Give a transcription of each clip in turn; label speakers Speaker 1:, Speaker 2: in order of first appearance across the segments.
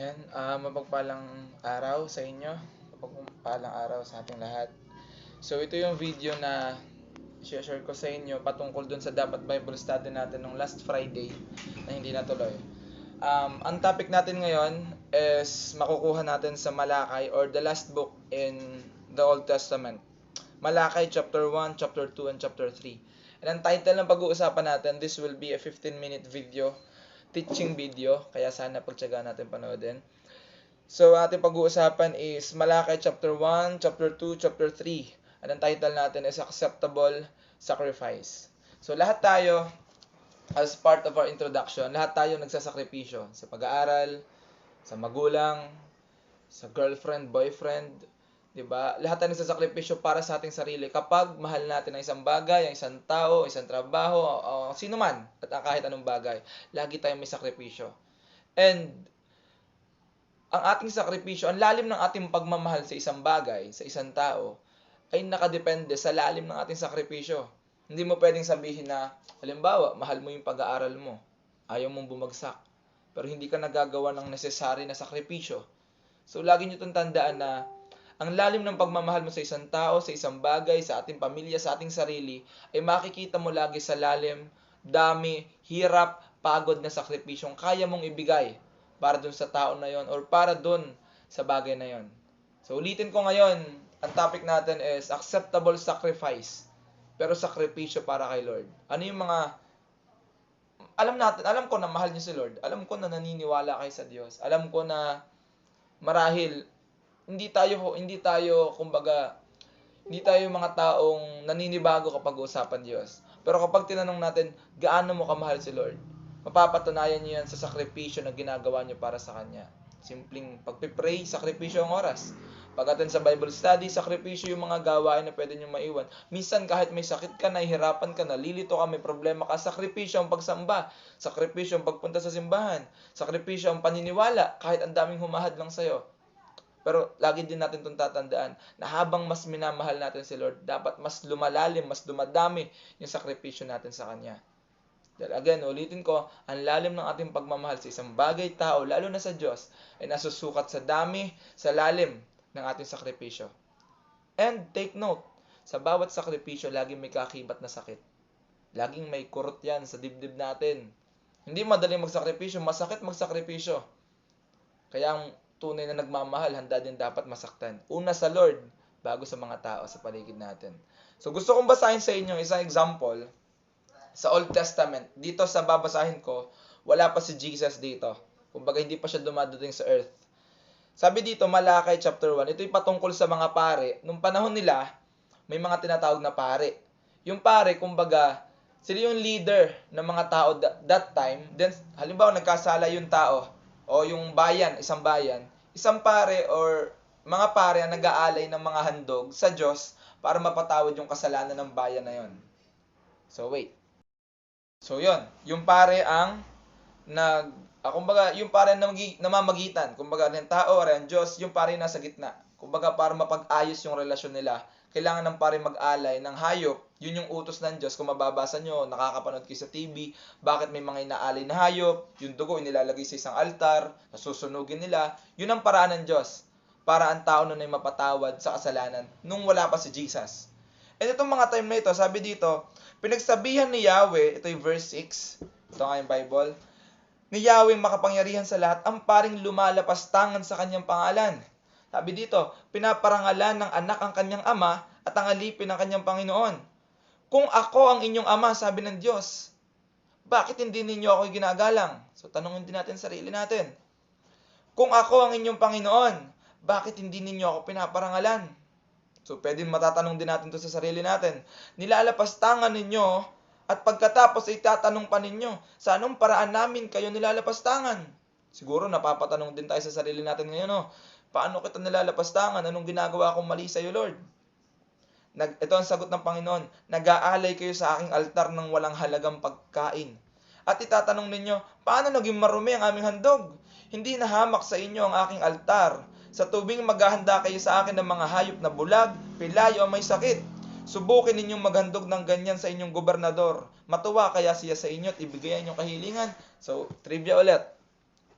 Speaker 1: Yan, mapagpalang araw sa inyo. Mapagpalang araw sa ating lahat. So, ito yung video na share ko sa inyo patungkol dun sa dapat Bible study natin nung last Friday na hindi natuloy. Ang topic natin ngayon is makukuha natin sa Malakay or the last book in the Old Testament. Malakay chapter 1, chapter 2, and chapter 3. And ang title ng pag-uusapan natin, this will be a 15-minute video, teaching video, kaya sana pagtyagaan natin panoodin. So, ating pag-uusapan is Malakay chapter 1, chapter 2, chapter 3. At ang title natin is Acceptable Sacrifice. So, lahat tayo, as part of our introduction, lahat tayo nagsasakripisyo sa pag-aaral, sa magulang, sa girlfriend, boyfriend, 'di ba? Lahat tayo nagsasakripisyo para sa ating sarili kapag mahal natin ang isang bagay, ang isang tao, isang trabaho, o sino man, at kahit anong bagay. Lagi tayong may sakripisyo. And ang ating sakripisyo, ang lalim ng ating pagmamahal sa isang bagay, sa isang tao, ay nakadepende sa lalim ng ating sakripisyo. Hindi mo pwedeng sabihin na, halimbawa, mahal mo yung pag-aaral mo, ayaw mong bumagsak, pero hindi ka nagagawa ng necessary na sakripisyo. So, lagi nyo itong tandaan na ang lalim ng pagmamahal mo sa isang tao, sa isang bagay, sa ating pamilya, sa ating sarili, ay makikita mo lagi sa lalim, dami, hirap, pagod na sakripisyong kaya mong ibigay para dun sa tao na yon or para dun sa bagay na yon. So, ulitin ko ngayon, ang topic natin is acceptable sacrifice, pero sakripisyo para kay Lord. Ano yung mga alam ko na mahal niyo si Lord. Alam ko na naniniwala kayo sa Diyos. Alam ko na marahil kumbaga hindi tayo mga taong naninibago kapag usapan Diyos. Pero kapag tinanong natin, gaano mo kamahal si Lord? Mapapatunayan niyo yan sa sakripisyo na ginagawa niyo para sa Kanya. Simpleng pagpipray, sakripisyo ang oras. Pag-attend sa Bible study, sakripisyo yung mga gawain na pwede niyo maiwan. Minsan kahit may sakit ka, nahihirapan ka, nalilito ka, may problema ka, sakripisyo ang pagsamba, sakripisyo ang pagpunta sa simbahan, sakripisyo ang paniniwala, kahit ang daming humahad lang sa'yo. Pero lagi din natin itong tatandaan na habang mas minamahal natin si Lord, dapat mas lumalalim, mas dumadami yung sakripisyo natin sa Kanya. Dahil again, ulitin ko, ang lalim ng ating pagmamahal sa isang bagay, tao, lalo na sa Diyos, ay nasusukat sa dami, sa lalim ng ating sakripisyo. And take note, sa bawat sakripisyo, laging may kakibat na sakit. Laging may kurot yan sa dibdib natin. Hindi madaling magsakripisyo, masakit magsakripisyo. Kaya ang tunay na nagmamahal, handa din dapat masaktan. Una sa Lord, bago sa mga tao sa paligid natin. So gusto kong basahin sa inyo isang example sa Old Testament. Dito sa babasahin ko, wala pa si Jesus dito. Kumbaga hindi pa siya dumadating sa earth. Sabi dito, Malakay chapter 1, ito'y patungkol sa mga pare. Nung panahon nila, may mga tinatawag na pare. Yung pare, kumbaga, sila yung leader ng mga tao that time. Then, halimbawa, nagkasala yung tao o yung bayan, isang pare or mga pare ang nag-aalay ng mga handog sa Diyos para mapatawad yung kasalanan ng bayan na yon. So, wait. So, yon. Yung pare ang kumbaga, yung pare ang namamagitan. Kumbaga, ng tao, ang Diyos, yung pare nasa gitna. Kumbaga, para mapag-ayos yung relasyon nila, kailangan ng pare mag-alay ng hayop. Yun yung utos ng Diyos. Kung mababasa nyo, nakakapanood kayo sa TV, bakit may mga inaalay na hayop, yung dugo inilalagay sa isang altar, nasusunugin nila. Yun ang paraan ng Diyos para ang tao nun ay mapatawad sa kasalanan nung wala pa si Jesus. And itong mga time na ito, sabi dito, pinagsabihan ni Yahweh, ito yung verse 6, ito nga yung Bible, ni Yahweh makapangyarihan sa lahat, ang paring lumalapastangan sa kanyang pangalan. Sabi dito, pinaparangalan ng anak ang kanyang ama at ang alipin ng kanyang Panginoon. Kung ako ang inyong ama, sabi ng Diyos, bakit hindi ninyo ako ginagalang? So tanongin din natin sarili natin. Kung ako ang inyong Panginoon, bakit hindi ninyo ako pinaparangalan? So pwedeng matatanong din natin to sa sarili natin. Nilalapastangan ninyo at pagkatapos ay tatanong pa ninyo, sa anong paraan namin kayo nilalapastangan? Siguro napapatanong din tayo sa sarili natin ngayon, no? Paano kita nilalapastangan? Anong ginagawa kong mali sa iyo, Lord? Ito ang sagot ng Panginoon, nag-aalay kayo sa aking altar ng walang halagang pagkain. At itatanong ninyo, paano naging marumi ang aming handog? Hindi nahamak sa inyo ang aking altar. Sa tubing maghahanda kayo sa akin ng mga hayop na bulag, pilay o may sakit. Subukin ninyong maghandog ng ganyan sa inyong gobernador. Matuwa kaya siya sa inyo at ibigay ang inyong kahilingan. So, trivia ulit.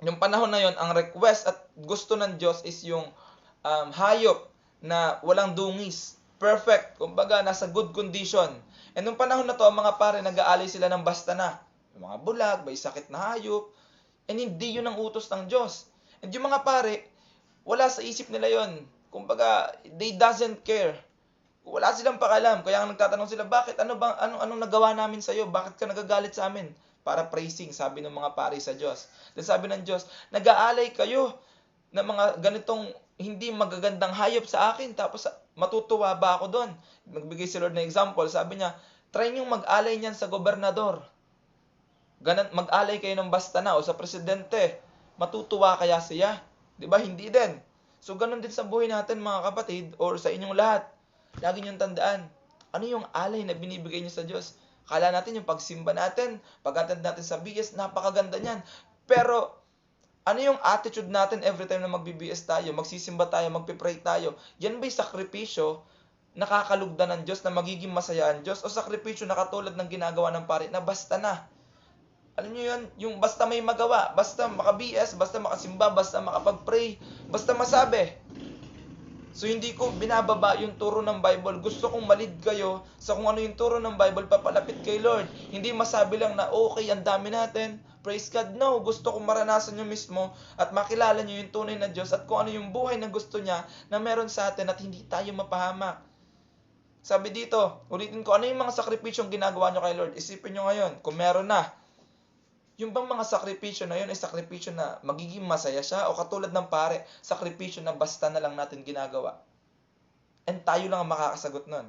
Speaker 1: Yung panahon na yon, ang request at gusto ng Diyos is yung hayop na walang dungis. Perfect. Kumbaga, nasa good condition. And nung panahon na to, ang mga pare, nag-aalay sila ng basta na. Yung mga bulag, may sakit na hayop. And hindi yun ang utos ng Diyos. And yung mga pare, wala sa isip nila yon. Kumbaga, they doesn't care. Wala silang pakalam. Kaya nagtatanong sila, bakit? Anong nagawa namin sa iyo? Bakit ka nagagalit sa amin? Para praising, sabi ng mga pare sa Diyos. Then sabi ng Diyos, nag-aalay kayo ng mga ganitong hindi magagandang hayop sa akin, tapos matutuwa ba ako doon? Magbigay si Lord na example, sabi niya, try niyong mag-alay niyan sa gobernador. Mag-alay kayo ng basta na o sa presidente. Matutuwa kaya siya? Di ba? Hindi din. So, ganun din sa buhay natin mga kapatid or sa inyong lahat. Lagi niyong tandaan, ano yung alay na binibigay niyo sa Diyos? Kala natin yung pagsimba natin, pag-attend natin sa BS, napakaganda niyan. Pero, ano yung attitude natin every time na magbi-BS tayo, magsisimba tayo, magpipray tayo? Yan ba'y sakripisyo nakakalugdan ng Diyos na magiging masaya ang Diyos? O sakripisyo na katulad ng ginagawa ng pare na basta na? Alam niyo yun? Yung basta may magawa, basta maka-BS, basta makasimba, basta makapag-pray, basta masabi. So hindi ko binababa yung turo ng Bible. Gusto kong malid kayo sa kung ano yung turo ng Bible, papalapit kay Lord. Hindi masabi lang na okay, ang dami natin. Praise God. No, gusto kong maranasan nyo mismo at makilala nyo yung tunay na Diyos at kung ano yung buhay na gusto niya na meron sa atin at hindi tayo mapahamak. Sabi dito, ulitin ko, ano yung mga sakripisyong ginagawa nyo kay Lord? Isipin nyo ngayon, kung meron na. Yung bang mga sakripisyo na yun ay sakripisyo na magiging masaya siya o katulad ng pare, sakripisyo na basta na lang natin ginagawa. And tayo lang ang makakasagot nun.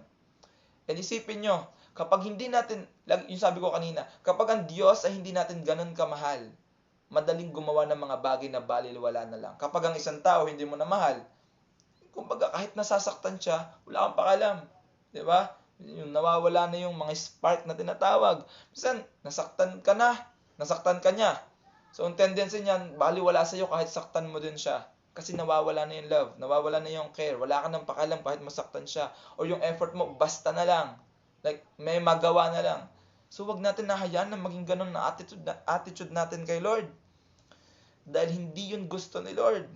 Speaker 1: And isipin nyo, kapag hindi natin, yung sabi ko kanina, kapag ang Diyos ay hindi natin ganun kamahal, madaling gumawa ng mga bagay na baliliwala na lang. Kapag ang isang tao hindi mo na mahal, kumbaga kahit nasasaktan siya, wala kang pakalam. Diba? Yung nawawala na yung mga spark na tinatawag. Minsan, nasaktan ka niya. So, ang tendency niyan, baliwala sa'yo kahit saktan mo din siya. Kasi nawawala na yung love, nawawala na yung care, wala ka nang pakalam kahit masaktan siya. O yung effort mo, basta na lang. Like, may magawa na lang. So, wag natin nahayaan na maging ganun na attitude natin kay Lord. Dahil hindi yun gusto ni Lord.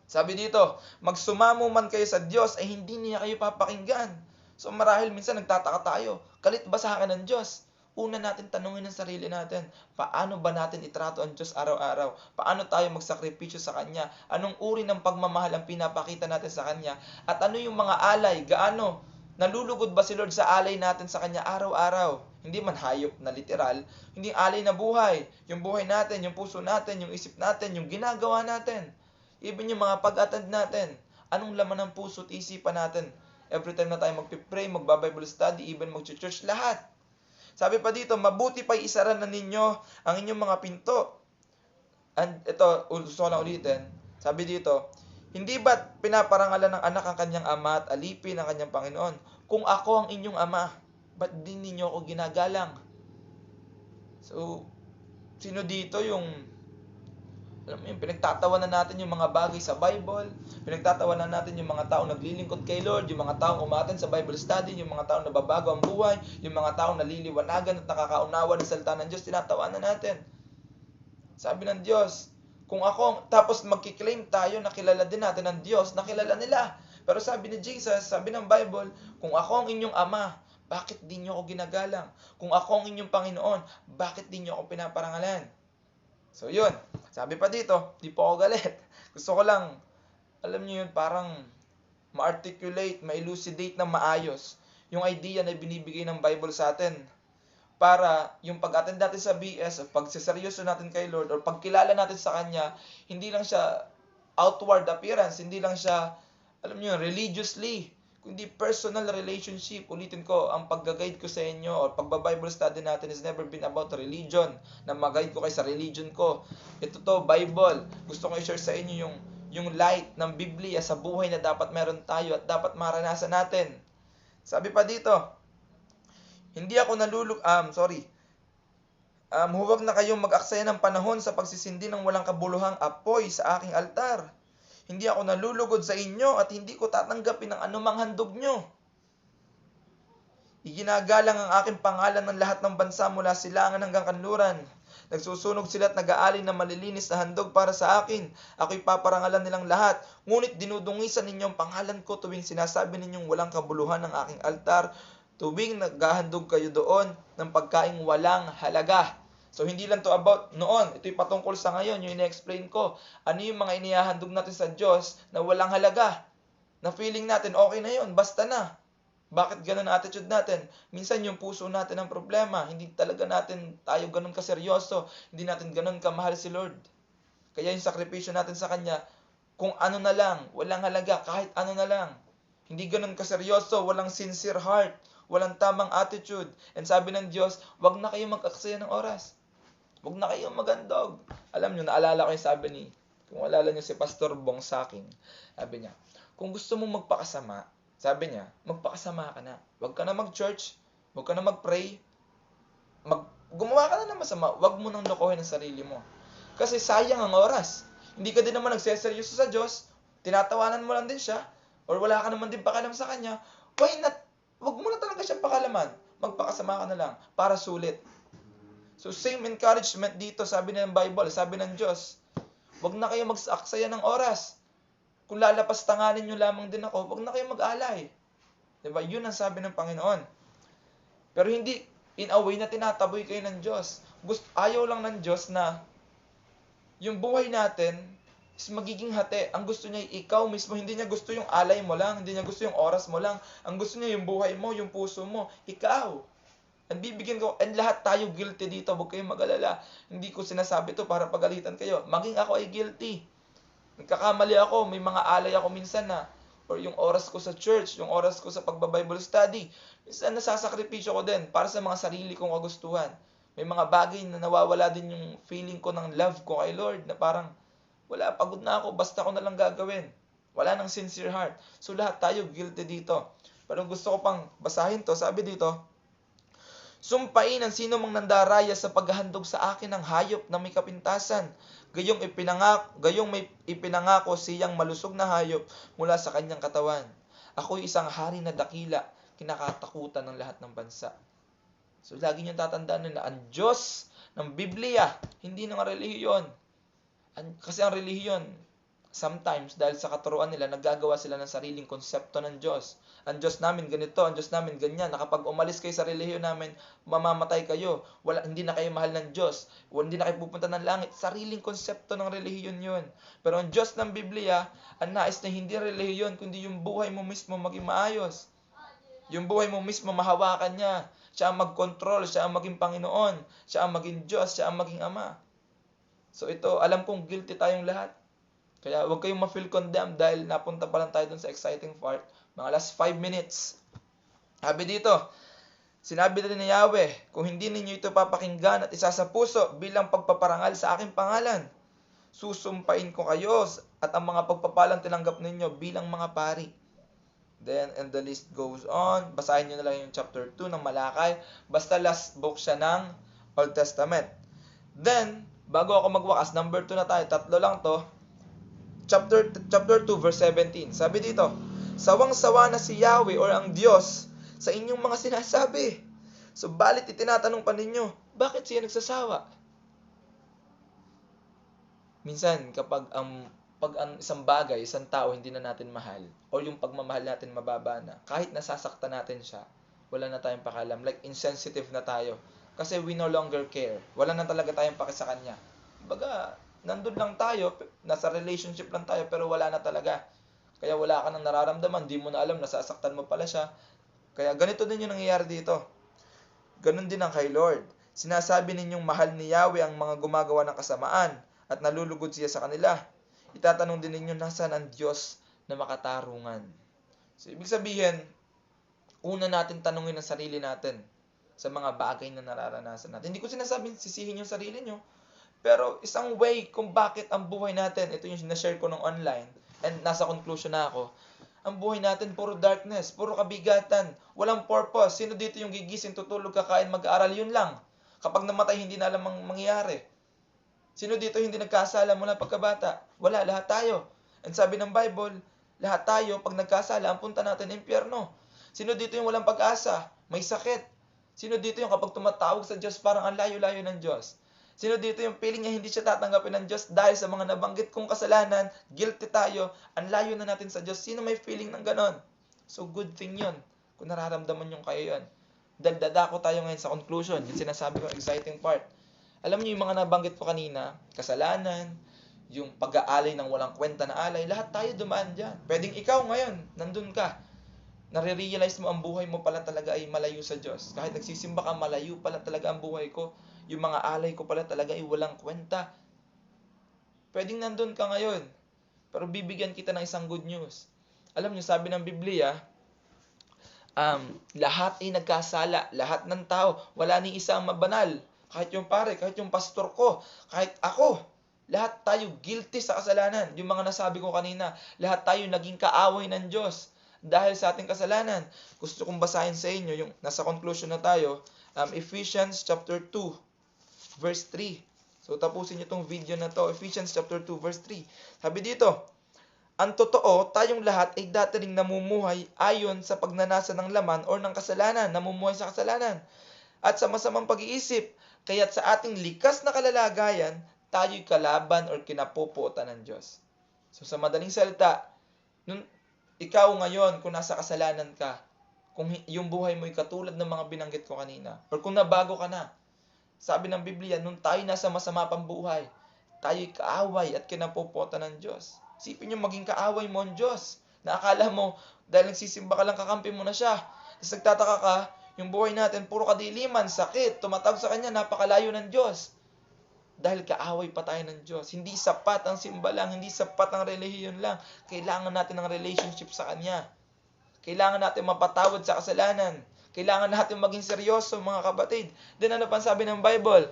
Speaker 1: Sabi dito, magsumamo man kayo sa Diyos ay hindi niya kayo papakinggan. So, marahil minsan nagtataka tayo, galit ba sa akin ng Diyos? Una natin tanungin ang sarili natin, paano ba natin itrato ang Diyos araw-araw? Paano tayo magsakripisyo sa Kanya? Anong uri ng pagmamahal ang pinapakita natin sa Kanya? At ano yung mga alay? Gaano? Nalulugod ba si Lord sa alay natin sa Kanya araw-araw? Hindi man hayop na literal, hindi alay na buhay. Yung buhay natin, yung puso natin, yung isip natin, yung ginagawa natin. Even yung mga pag-attend natin. Anong laman ng puso at isipan natin? Every time na tayo magpipray, magba-Bible study, even mag-church, lahat. Sabi pa dito, mabuti pa'y isara na ninyo ang inyong mga pinto. And ito, gusto ko lang ulitin. Sabi dito, hindi ba't pinaparangalan ng anak ang kanyang ama at alipin ang kanyang Panginoon? Kung ako ang inyong ama, ba't din ninyo ako ginagalang? So, sino dito yung, alam mo yun, pinagtatawanan natin yung mga bagay sa Bible, pinagtatawanan natin yung mga taong naglilingkod kay Lord, yung mga taong umaten sa Bible study, yung mga taong nababago ang buhay, yung mga taong naliliwanagan at nakakaunawa ng salita ng Diyos, tinatawanan natin. Sabi ng Diyos, kung ako, tapos magkiklaim tayo na kilala din natin ng Diyos, na kilala nila. Pero sabi ni Jesus, sabi ng Bible, kung ako ang inyong ama, bakit di nyo ako ginagalang? Kung ako ang inyong Panginoon, bakit di nyo ako pinaparangalan? So yun, sabi pa dito, di po ako galit. Gusto ko lang, alam niyo yun, parang ma-articulate, ma-elucidate na maayos yung idea na binibigay ng Bible sa atin. Para yung pag-attend natin sa BS, o pagsiseryoso natin kay Lord, o pagkilala natin sa Kanya, hindi lang siya outward appearance, hindi lang siya, alam niyo, religiously, kundi personal relationship. Ulitin ko, ang pag-guide ko sa inyo o pagba-Bible study natin has never been about religion, na mag-guide ko kayo sa religion ko. Ito to, Bible. Gusto ko i-share sa inyo yung light ng Biblia sa buhay na dapat meron tayo at dapat maranasan natin. Sabi pa dito, hindi ako huwag na kayong mag-aksaya ng panahon sa pagsisindi ng walang kabuluhang apoy sa aking altar. Hindi ako nalulugod sa inyo at hindi ko tatanggapin ang anumang handog nyo. Iginagalang ang aking pangalan ng lahat ng bansa mula silangan hanggang kanluran. Nagsusunog sila at nag-aalay ng malilinis na handog para sa akin. Ako'y paparangalan nilang lahat. Ngunit dinudungisan ninyo ang pangalan ko tuwing sinasabi ninyong walang kabuluhan ng aking altar, tuwing naghahandog kayo doon ng pagkaing walang halaga. So, hindi lang to about noon. Ito'y patungkol sa ngayon. Yung ina-explain ko. Ano yung mga inihahandog natin sa Diyos na walang halaga? Na feeling natin, okay na yun, basta na. Bakit ganun ang attitude natin? Minsan yung puso natin ang problema. Hindi talaga natin tayo ganun kaseryoso. Hindi natin ganun kamahal si Lord. Kaya yung sakripisyo natin sa Kanya, kung ano na lang, walang halaga, kahit ano na lang. Hindi ganun kaseryoso, walang sincere heart, walang tamang attitude. And sabi ng Diyos, wag na kayong mag-aksaya ng oras. Wag na kayong magandog. Alam nyo, naalala ko yung sabi kung alala nyo si Pastor Bong Saking, sabi niya, kung gusto mong magpakasama, sabi niya, magpakasama ka na. Huwag ka na mag-church, huwag ka na mag-pray, gumawa ka na ng masama, huwag mo nang lokohin ang sarili mo. Kasi sayang ang oras. Hindi ka din naman nagseseryoso sa Diyos, tinatawanan mo lang din siya, or wala ka naman din pakalam sa Kanya, why not? Huwag mo na talaga siya pakalaman. Magpakasama ka na lang, para sulit. So same encouragement dito, sabi ng Bible, sabi ng Diyos, huwag na kayo mag-aksaya ng oras. Kung lalapastanganin nyo lamang din ako, huwag na kayo mag-alay. Diba? Yun ang sabi ng Panginoon. Pero hindi in a way na tinataboy kayo ng Diyos. Ayaw lang ng Diyos na yung buhay natin is magiging hati. Ang gusto niya ikaw mismo. Hindi niya gusto yung alay mo lang. Hindi niya gusto yung oras mo lang. Ang gusto niya yung buhay mo, yung puso mo. Ikaw. And bibigyan ko, and lahat tayo guilty dito. Huwag kayong mag-alala. Hindi ko sinasabi to para pagalitan kayo. Maging ako ay guilty. Nagkakamali ako, may mga alay ako minsan na, or yung oras ko sa church, yung oras ko sa pagba-Bible study, minsan nasasakripisyo ko din para sa mga sarili kong kagustuhan. May mga bagay na nawawala din yung feeling ko ng love ko kay Lord, na parang, wala, pagod na ako, basta ko na lang gagawin. Wala nang sincere heart. So lahat tayo guilty dito. Pero gusto ko pang basahin to, sabi dito, sumpain ang sino mang nandaraya sa paghahandog sa akin ng hayop na may kapintasan. Gayong may ipinangako siyang malusog na hayop mula sa kanyang katawan. Ako'y isang hari na dakila, kinakatakutan ng lahat ng bansa. So lagi niyong tatandaan na ang Diyos ng Biblia, hindi ng relihiyon. Kasi ang relihiyon, sometimes dahil sa katuruan nila, naggagawa sila ng sariling konsepto ng Diyos. Ang Diyos namin ganito, ang Diyos namin ganyan. Kapag umalis kayo sa relihiyon namin, mamamatay kayo. Hindi na kayo mahal ng Diyos. Hindi na kayo pupunta ng langit. Sariling konsepto ng relihiyon yun. Pero ang Diyos ng Biblia, ang nais na hindi relihiyon, kundi yung buhay mo mismo maging maayos. Yung buhay mo mismo mahawakan niya. Siya ang mag-control, siya ang maging Panginoon, siya ang maging Diyos, siya ang maging Ama. So ito, alam kong guilty tayong lahat. Kaya huwag kayong ma-feel condemned dahil napunta pa lang tayo dun sa exciting part. Mga last 5 minutes. Sabi dito, sinabi din ni Yahweh, kung hindi ninyo ito papakinggan at isa sa puso bilang pagpaparangal sa aking pangalan, susumpain ko kayo at ang mga pagpapalang tinanggap ninyo bilang mga pari. Then, and the list goes on. Basahin nyo na lang yung chapter 2 ng Malakay. Basta last book siya ng Old Testament. Then, bago ako magwakas, number 2 na tayo. 3 lang to. Chapter 2 verse 17. Sabi dito, sawang-sawa na si Yahweh or ang Diyos sa inyong mga sinasabi. Subalit itinatanong pa ninyo, bakit siya nagsasawa? Minsan kapag ang isang bagay, isang tao hindi na natin mahal, o yung pagmamahal natin mababa na, kahit nasasaktan natin siya, wala na tayong pakialam. Like insensitive na tayo. Kasi we no longer care. Wala na talaga tayong paki sa kanya. Baga, nandun lang tayo, nasa relationship lang tayo, pero wala na talaga. Kaya wala ka nang nararamdaman, di mo na alam, nasasaktan mo pala siya. Kaya ganito din yung nangyayari dito. Ganun din ang kay Lord. Sinasabi ninyong mahal ni Yahweh ang mga gumagawa ng kasamaan at nalulugod siya sa kanila. Itatanong din ninyo, nasaan ang Diyos na makatarungan? So, ibig sabihin, una natin tanungin ang sarili natin sa mga bagay na nararanasan natin. Hindi ko sinasabing sisihin yung sarili nyo, pero isang way kung bakit ang buhay natin, ito yung na-share ko nung online, and nasa conclusion na ako, ang buhay natin puro darkness, puro kabigatan, walang purpose. Sino dito yung gigising, tutulog, kakain, mag-aaral, yun lang. Kapag namatay, hindi na alam ang mangyayari. Sino dito hindi nagkasala mula pagkabata? Wala, lahat tayo. And sabi ng Bible, lahat tayo, pag nagkasala, ang punta natin impyerno. Sino dito yung walang pag-asa? May sakit. Sino dito yung kapag tumatawag sa Diyos, parang ang layo-layo ng Diyos? Sino dito yung feeling niya hindi siya tatanggapin ng Diyos dahil sa mga nabanggit kong kasalanan, guilty tayo, ang layo na natin sa Diyos. Sino may feeling ng ganon? So good thing yun, kung nararamdaman yung kayo yun. Dahil dadako tayo ngayon sa conclusion, yung sinasabi ko exciting part. Alam niyo yung mga nabanggit ko kanina, kasalanan, yung pag-aalay ng walang kwenta na alay, lahat tayo dumaan dyan. Pwedeng ikaw ngayon, nandun ka, nare-realize mo ang buhay mo pala talaga ay malayo sa Diyos. Kahit nagsisimba ka, malayo pala talaga ang buhay ko. Yung mga alay ko pala talaga ay walang kwenta. Pwedeng nandun ka ngayon, pero bibigyan kita ng isang good news. Alam niyo, sabi ng Biblia, lahat ay nagkasala, lahat ng tao, wala ni isang mabanal. Kahit yung pare, kahit yung pastor ko, kahit ako, lahat tayo guilty sa kasalanan. Yung mga nasabi ko kanina, lahat tayo naging kaaway ng Diyos dahil sa ating kasalanan. Gusto kong basahin sa inyo, yung nasa conclusion na tayo, Ephesians chapter 2, verse 3. So tapusin niyo tong video na to, Ephesians chapter 2, verse 3. Sabi dito, ang totoo, tayong lahat ay dati ring namumuhay ayon sa pagnanasa ng laman o ng kasalanan, namumuhay sa kasalanan. At sa masamang pag-iisip, kaya't sa ating likas na kalalagayan, tayo'y kalaban o kinapuputan ng Diyos. So sa madaling salita, nung ikaw ngayon, kung nasa kasalanan ka, kung yung buhay mo ay katulad ng mga binanggit ko kanina, or kung nabago ka na, sabi ng Biblia, nung tayo nasa masama pang buhay, tayo'y kaaway at kinapuputan ng Diyos. Isipin nyo, maging kaaway mo ang Diyos. Na akala mo, dahil nagsisimba ka lang, kakampi mo na siya. Tapos nagtataka ka, yung buhay natin, puro kadiliman, sakit, tumatawag sa Kanya, napakalayo ng Diyos. Dahil kaaway pa tayo ng Diyos. Hindi sapat ang simba lang, hindi sapat ang relihiyon lang. Kailangan natin ng relationship sa Kanya. Kailangan natin mapatawad sa kasalanan. Kailangan natin maging seryoso, mga kapatid. Then ano pa sabi ng Bible?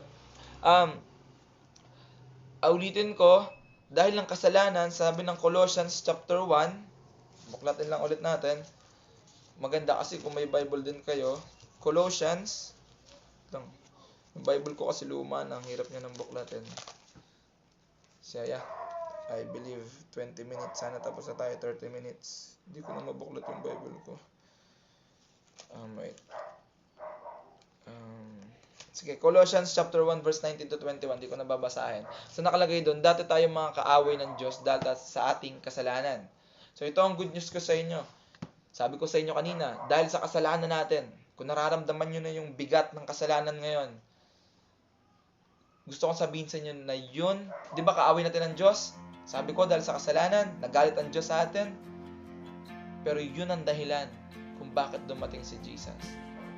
Speaker 1: Ulitin ko, dahil ng kasalanan, sabi ng Colossians chapter 1, buklatin lang ulit natin. Maganda kasi kung may Bible din kayo. Colossians, yung Bible ko kasi luma, ang hirap niya ng buklatin. Siya, I believe 20 minutes. Sana tapos na tayo 30 minutes. Hindi ko na mabuklat yung Bible ko. Wait. Sige, Colossians chapter 1 verse 19 to 21, di ko nababasahin. So nakalagay doon, dati tayo mga kaaway ng Diyos dahil sa ating kasalanan. So ito ang good news ko sa inyo. Sabi ko sa inyo kanina, dahil sa kasalanan natin, kung nararamdaman nyo na yung bigat ng kasalanan ngayon, gusto kong sabihin sa inyo na yun, di ba kaaway natin ng Diyos? Sabi ko, dahil sa kasalanan, nagalit ang Diyos sa atin. Pero yun ang dahilan kung bakit dumating si Jesus.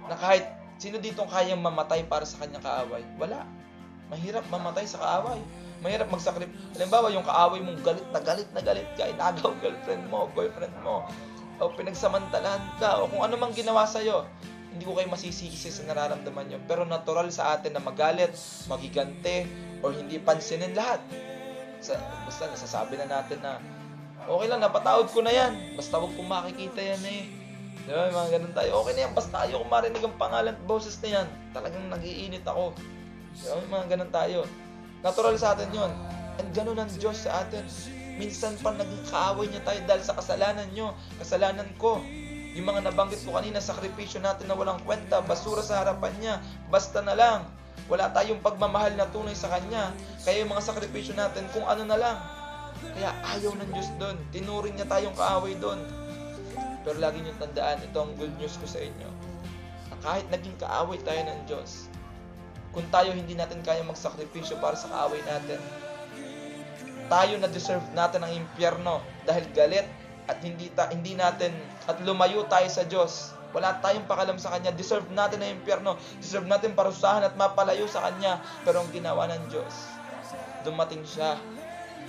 Speaker 1: Na kahit sino dito kayang mamatay para sa kanyang kaaway? Wala. Mahirap mamatay sa kaaway. Mahirap magsakrip. Halimbawa, yung kaaway mong galit ka, inagaw girlfriend mo, boyfriend mo, o pinagsamantalahan ka, o kung ano mang ginawa sa'yo, hindi ko kayo masisisi sa nararamdaman nyo. Pero natural sa atin na magalit, magigante, o hindi pansinin lahat. Basta nasasabi na natin na, okay lang, napatawad ko na yan. Basta huwag kong makikita yan eh. Diba, mga ganun tayo. Okay na yan, basta ayoko marinig ang pangalan at boses na yan. Talagang nag-iinit ako. Diba, mga ganun tayo. Natural sa atin yun. And ganun ang Diyos sa atin. Minsan pa naging kaaway niya tayo dahil sa kasalanan nyo, kasalanan ko. Yung mga nabanggit ko kanina, sakripisyo natin na walang kwenta, basura sa harapan niya, basta na lang. Wala tayong pagmamahal na tunay sa Kanya. Kaya yung mga sakripisyo natin, kung ano na lang. Kaya ayaw ng Diyos doon. Tinuring niya tayong kaaway doon. Pero lagi niyong tandaan, ito ang good news ko sa inyo. Na kahit naging kaaway tayo ng Diyos, kung tayo hindi natin kaya magsakripisyo para sa kaaway natin, tayo na deserve natin ang impyerno dahil galit at hindi natin at lumayo tayo sa Diyos. Wala tayong pakalam sa Kanya. Deserve natin ang impyerno. Deserve natin parusahan at mapalayo sa Kanya. Pero ang ginawa ng Diyos, dumating siya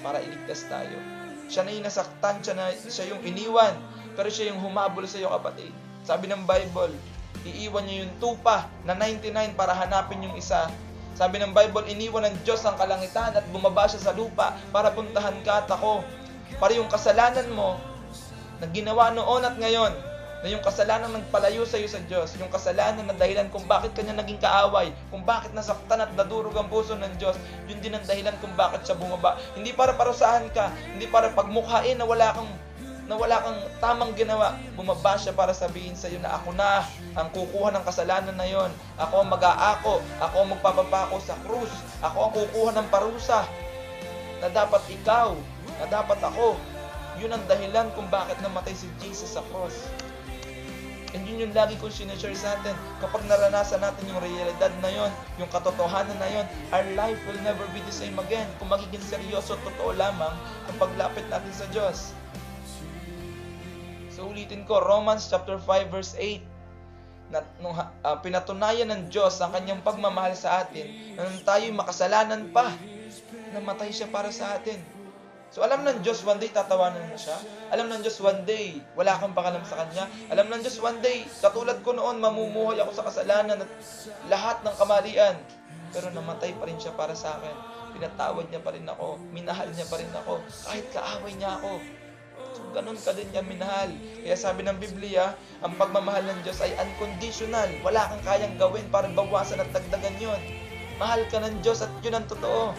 Speaker 1: para iligtas tayo. Siya na yung nasaktan, siya yung iniwan, pero siya yung humabol sa iyo, kapatid. Sabi ng Bible, iiwan niya yung tupa na 99 para hanapin yung isa. Sabi ng Bible, iniwan ng Diyos ang kalangitan at bumaba siya sa lupa para puntahan ka at ako. Para yung kasalanan mo na ginawa noon at ngayon, na yung kasalanan nagpalayo sa iyo sa Diyos, yung kasalanan na dahilan kung bakit kanya naging kaaway, kung bakit nasaktan at nadurog ang puso ng Diyos, yun din ang dahilan kung bakit siya bumaba. Hindi para parusahan ka, hindi para pagmukhain na wala kang na wala kang tamang ginawa, bumaba siya para sabihin sa iyo na ako na ang kukuha ng kasalanan na yon. Ako ang mag-aako, ako ang magpapapako sa krus, ako ang kukuha ng parusa na dapat ikaw, na dapat ako. Yun ang dahilan kung bakit namatay si Jesus sa cross. And yun yung lagi kong sinashare sa atin. Kapag naranasan natin yung realidad na yon, yung katotohanan na yon, our life will never be the same again. Kung magiging seryoso, totoo lamang ang paglapit natin sa Diyos. So ulitin ko, Romans chapter 5 verse 8. Na, pinatunayan ng Diyos ang kanyang pagmamahal sa atin na nung tayo'y makasalanan pa, namatay siya para sa atin. So alam ng Diyos one day tatawanan mo siya. Alam ng Diyos one day wala kang pakalam sa Kanya. Alam ng Diyos one day, katulad ko noon, mamumuhay ako sa kasalanan at lahat ng kamalian. Pero namatay pa rin siya para sa akin. Pinatawad niya pa rin ako. Minahal niya pa rin ako. Kahit kaaway niya ako. So ganun ka din niya minahal. Kaya sabi ng Biblia, ang pagmamahal ng Diyos ay unconditional. Wala kang kayang gawin para bawasan at dagdagan yon. Mahal ka ng Diyos at yun ang totoo.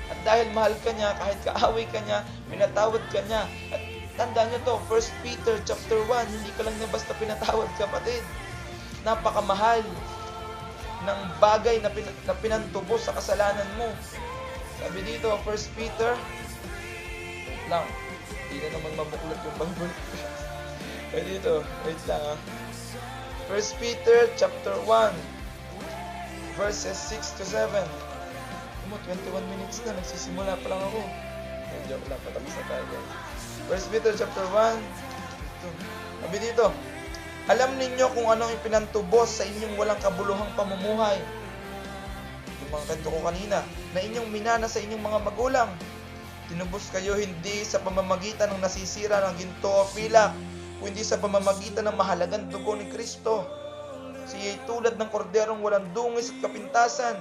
Speaker 1: At dahil mahal ka niya, kahit kaaway ka niya, pinatawad ka niya. At tandaan niyo to, 1 Peter chapter 1, hindi ka lang niya basta pinatawad, kapatid. Napakamahal ng bagay na pinantubos sa kasalanan mo. Sabi dito, 1 Peter, lang, hindi na naman mabuklat yung Bible. Kaya dito, wait lang ha. 1 Peter chapter 1, verses 6 to 7. 21 minutes na, nagsisimula pa lang ako. Joke lang, patapos na tayo. 1 Peter chapter 1. Sabi dito, alam ninyo kung ano yung pinantubos sa inyong walang kabuluhang pamumuhay. Yung mga kanto ko kanina, na inyong minana sa inyong mga magulang. Tinubos kayo hindi sa pamamagitan ng nasisira ng ginto o pilak, kundi sa pamamagitan ng mahalagang dugo ni Kristo. Siya'y tulad ng korderong walang dungis at kapintasan.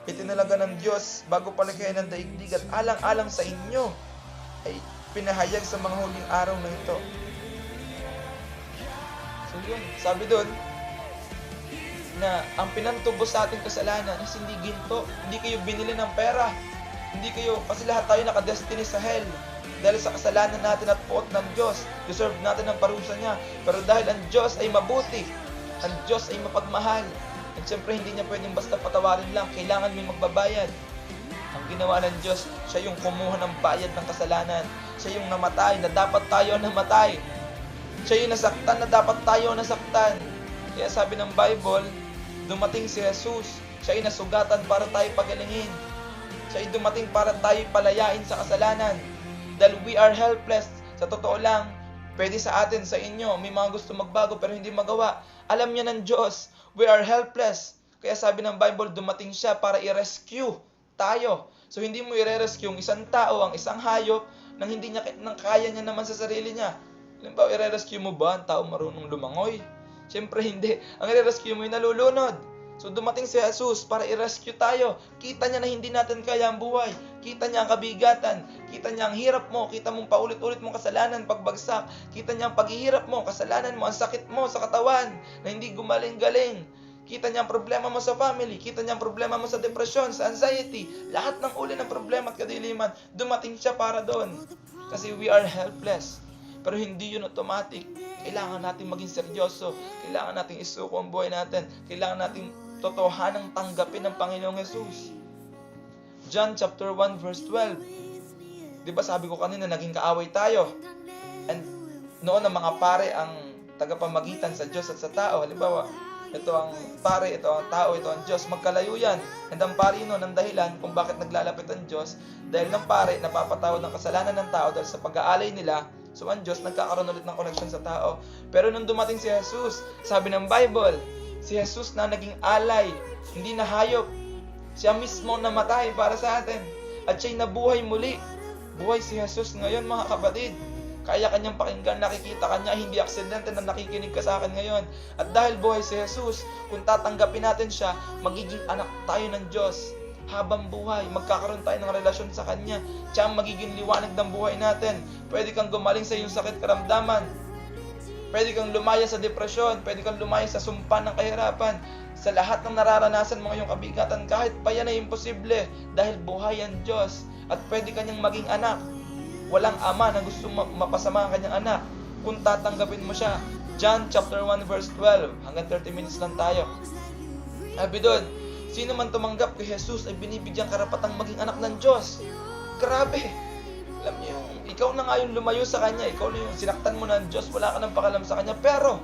Speaker 1: Itinalaga ng Diyos bago palikayan ng daigdig at alang-alang sa inyo ay pinahayag sa mga huling araw na ito. So yun, sabi doon na ang pinantubos sa ating kasalanan is hindi ginto, hindi kayo binili ng pera, hindi kayo, kasi lahat tayo nakadestiny sa hell dahil sa kasalanan natin at puot ng Diyos. Deserve natin ang parusa niya, pero dahil ang Diyos ay mabuti, ang Diyos ay mapagmahal, at siyempre hindi niya pwedeng basta patawarin lang, kailangan may magbabayad. Ang ginawa ng Diyos, siya yung kumuha ng bayad ng kasalanan. Siya yung namatay na dapat tayo namatay. Siya yung nasaktan na dapat tayo nasaktan. Kaya sabi ng Bible, dumating si Jesus, siya yung nasugatan para tayo pagalingin. Siya yung dumating para tayo palayain sa kasalanan. Dahil we are helpless. Sa totoo lang, pwede sa atin, sa inyo, may mga gusto magbago pero hindi magawa. Alam niya ng Diyos, we are helpless. Kaya sabi ng Bible, dumating siya para i-rescue tayo. So hindi mo i-rescue ang isang tao, ang isang hayop, nang hindi niya nang kaya niya naman sa sarili niya. Halimbawa, i-rescue mo ba ang tao marunong lumangoy? Siyempre hindi. Ang i-rescue mo yung nalulunod. So dumating si Jesus para i-rescue tayo. Kita niya na hindi natin kaya ang buhay. Kita niya ang kabigatan. Kita niya ang hirap mo. Kita mong paulit-ulit mong kasalanan pagbagsak. Kita niya ang paghihirap mo, kasalanan mo, ang sakit mo sa katawan na hindi gumaling-galing. Kita niya ang problema mo sa family. Kita niya ang problema mo sa depression, sa anxiety. Lahat ng uli ng problema at kadiliman, dumating siya para doon. Kasi we are helpless. Pero hindi yun automatic. Kailangan natin maging seryoso. Kailangan natin isuko ang buhay natin. Kailangan natin totohanang tanggapin ng Panginoong Jesus. John chapter 1 verse 12. Di ba sabi ko kanina, naging kaaway tayo. And noon ang mga pare ang tagapamagitan sa Diyos at sa tao. Halimbawa, ito ang pare, ito ang tao, ito ang Diyos. Magkalayo yan. And ang pare noon ang dahilan kung bakit naglalapit ang Diyos. Dahil ng pare, napapatawad ng kasalanan ng tao dahil sa pag-aalay nila. So ang Diyos, nagkakaroon ulit ng connection sa tao. Pero nung dumating si Jesus, sabi ng Bible, si Jesus na naging alay, hindi na hayop. Siya mismo namatay para sa atin. At siya'y nabuhay muli. Buhay si Jesus ngayon, mga kapatid. Kaya kanyang pakinggan, nakikita kanya, hindi aksidente na nakikinig ka sa akin ngayon. At dahil buhay si Jesus, kung tatanggapin natin siya, magiging anak tayo ng Diyos. Habang buhay, magkakaroon tayo ng relasyon sa Kanya. Siya ang magiging liwanag ng buhay natin. Pwede kang gumaling sa iyong sakit karamdaman. Pwede kang lumaya sa depresyon. Pwede kang lumaya sa sumpa ng kahirapan. Sa lahat ng nararanasan mo ngayong kabigatan, kahit pa yan ay imposible, dahil buhay ang Diyos. At pwede kanyang maging anak. Walang ama na gusto mapasama ang kanyang anak kung tatanggapin mo siya. John chapter 1 verse 12. Hanggang 30 minutes lang tayo. Sabi doon, sino man tumanggap kay Jesus ay binibigyang karapatang maging anak ng Diyos. Grabe. Alam niyo, ikaw na nga yung lumayo sa Kanya. Ikaw na yung sinaktan mo ng Diyos. Wala ka nang pakalam sa Kanya. Pero,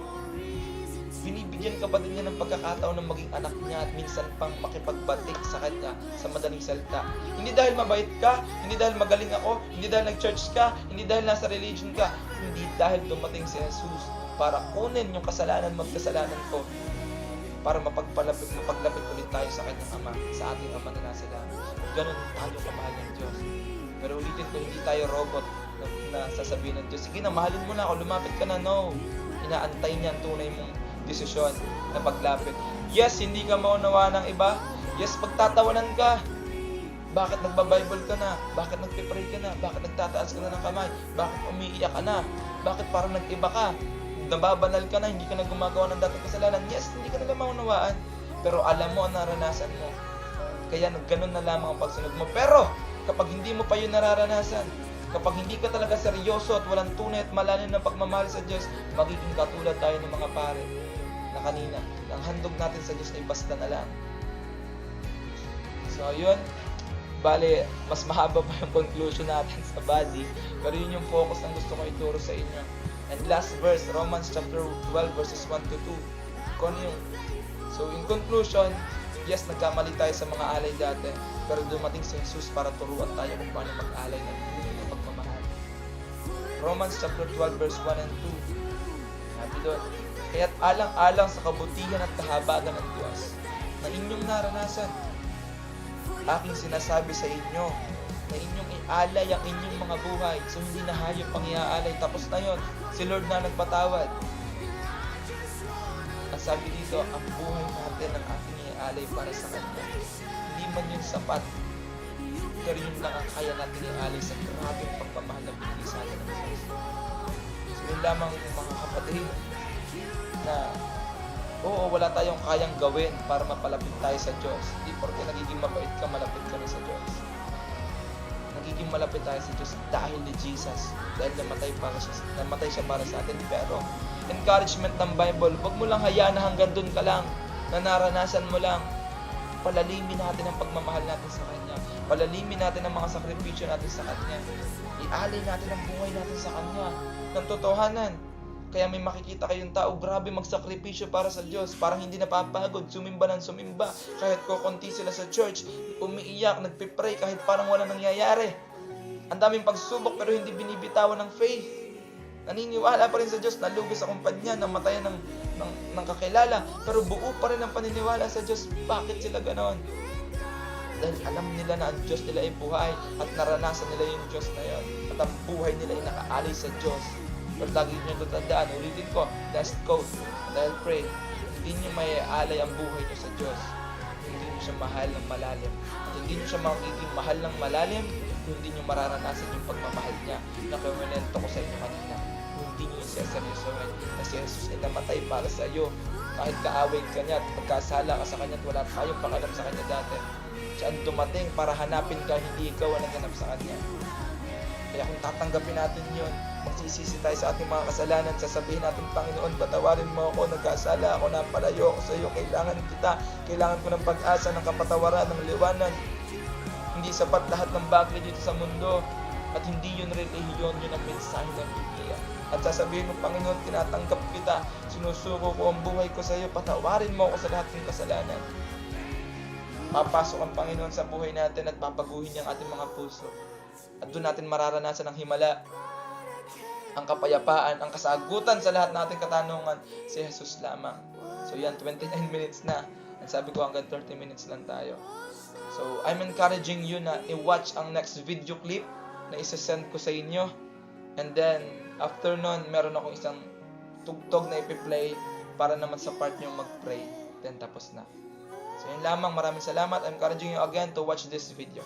Speaker 1: binibigyan ka pa din niya ng pagkakataon ng maging anak niya at minsan pang makipagbatik sa Kanya sa madaling salita. Hindi dahil mabait ka, hindi dahil magaling ako, hindi dahil nag-church ka, hindi dahil nasa religion ka, hindi dahil dumating si Jesus para kunin yung magkasalanan ko, para mapaglapit ulit tayo sa Kanyang Ama, sa ating Ama na nasa langit. Ganun tayo kamahal ng Diyos. Pero ulitin ko, hindi tayo robot na sasabihin ng Diyos, sige na, mahalin mo na ako, lumapit ka na. No. Inaantay niya ang tunay mong desisyon na paglapit. Yes, hindi ka maunawaan ng iba. Yes, pagtatawanan ka. Bakit nagbabible ka na? Bakit nagpipray ka na? Bakit nagtataas ka na ng kamay? Bakit umiiyak ka na? Bakit parang nag-iba ka? Nababanal ka na, hindi ka na gumagawa ng dating kasalanan. Yes, hindi ka nila maunawaan. Pero alam mo ang naranasan mo. Kaya ganun na lamang ang pagsunod mo. Pero, kapag hindi mo pa yun nararanasan, kapag hindi ka talaga seryoso at walang tunay at malalim na pagmamahal sa Diyos, magiging katulad tayo ng mga pare na kanina. Ang handog natin sa Diyos ay basta na lang. So, yun. Bale, mas mahaba pa yung conclusion natin sa body. Pero yun yung focus ang gusto ko ituro sa inyo. And last verse, Romans chapter 12 verses 1 to 2. Kung yung, so in conclusion, yes, nagkamali tayo sa mga alay dati, pero dumating si Jesus para turuan tayo kung paano mag-alay ng tunay na pagmamahal. Romans chapter 12 verse 1 and 2. Sabi doon, kaya't alang-alang sa kabutihan at kahabagan ng Diyos na inyong naranasan, aking sinasabi sa inyo na inyong ialay ang inyong mga buhay. So hindi na hayop ang iaalay. Tapos na yun, si Lord na nagpatawad. Ang sabi dito, ang buhay natin ang ating ialay para sa Kanya. Hindi man yun sapat, pero yun lang ang kaya natin ialay sa grabing pagmamahal na binigay sa atin ng Diyos. So yun lamang mga kapatid na oo, wala tayong kayang gawin para mapalapit tayo sa Diyos. Hindi porque nagiging mabait ka, malapit ka na sa Diyos. Nagiging malapit tayo sa Diyos dahil ni Jesus. Dahil namatay siya para sa atin. Pero, encouragement ng Bible, huwag mo lang hayaan na hanggang dun ka lang, na naranasan mo lang. Palalimin natin ang pagmamahal natin sa Kanya. Palalimin natin ang mga sakripisyo natin sa Kanya. Ialay natin ang buhay natin sa Kanya. Ng totohanan. Kaya may makikita kayong tao, grabe magsakripisyo para sa Diyos. Parang hindi napapagod, sumimba ng sumimba. Kahit kukunti sila sa church, umiiyak, nagpipray kahit parang walang nangyayari. Ang daming pagsubok pero hindi binibitawan ng faith. Naniniwala pa rin sa Diyos, nalugi sa kumpanya, namatayan ng kakilala. Pero buo pa rin ang paniniwala sa Diyos. Bakit sila ganon? Dahil alam nila na ang Diyos nila ay buhay at naranasan nila yung Diyos na yun. At ang buhay nila ay nakaalay sa Diyos. Pero lagi nyo tatandaan, ulitin ko, last quote, dahil pray, hindi nyo may alay ang buhay nyo sa Diyos. Hindi nyo siya mahal ng malalim. At hindi nyo siya magiging mahal ng malalim kung hindi nyo mararanasan yung pagmamahal niya na kuminento ko sa inyo kanina. Kung hindi nyo yung seryosohin na si Jesus ay namatay para sa iyo. Kahit kaaway ka niya at pagkasala ka sa kanya at wala tayong pakalam sa kanya dati. Siya ang dumating para hanapin ka, hindi ikaw ang naghanap sa kanya. Kaya kung tatanggapin natin yun, magsisisi tayo sa ating mga kasalanan, sasabihin natin, Panginoon, patawarin mo ako, nagkasala ako, napalayo ako sa iyo, kailangan kita, kailangan ko ng pag-asa, ng kapatawaran, ng liwanag. Hindi sapat lahat ng bagay dito sa mundo, at hindi yun relihiyon, yun ang mensahe ng Biblia. At sasabihin mo, Panginoon, tinatanggap kita, sinusuko ko ang buhay ko sa iyo, patawarin mo ako sa lahat ng kasalanan. Papasok ang Panginoon sa buhay natin at papaguhin niya ang ating mga puso. At doon natin mararanasan ang himala, ang kapayapaan, ang kasagutan sa lahat nating katanungan, si Jesus lamang. So yan, 29 minutes na. At sabi ko hanggang 30 minutes lang tayo. So I'm encouraging you na i-watch ang next video clip na isa-send ko sa inyo. And then, after nun, meron akong isang tugtog na ipi-play para naman sa part nyo mag-pray. Then tapos na. So yun lamang, maraming salamat. I'm encouraging you again to watch this video.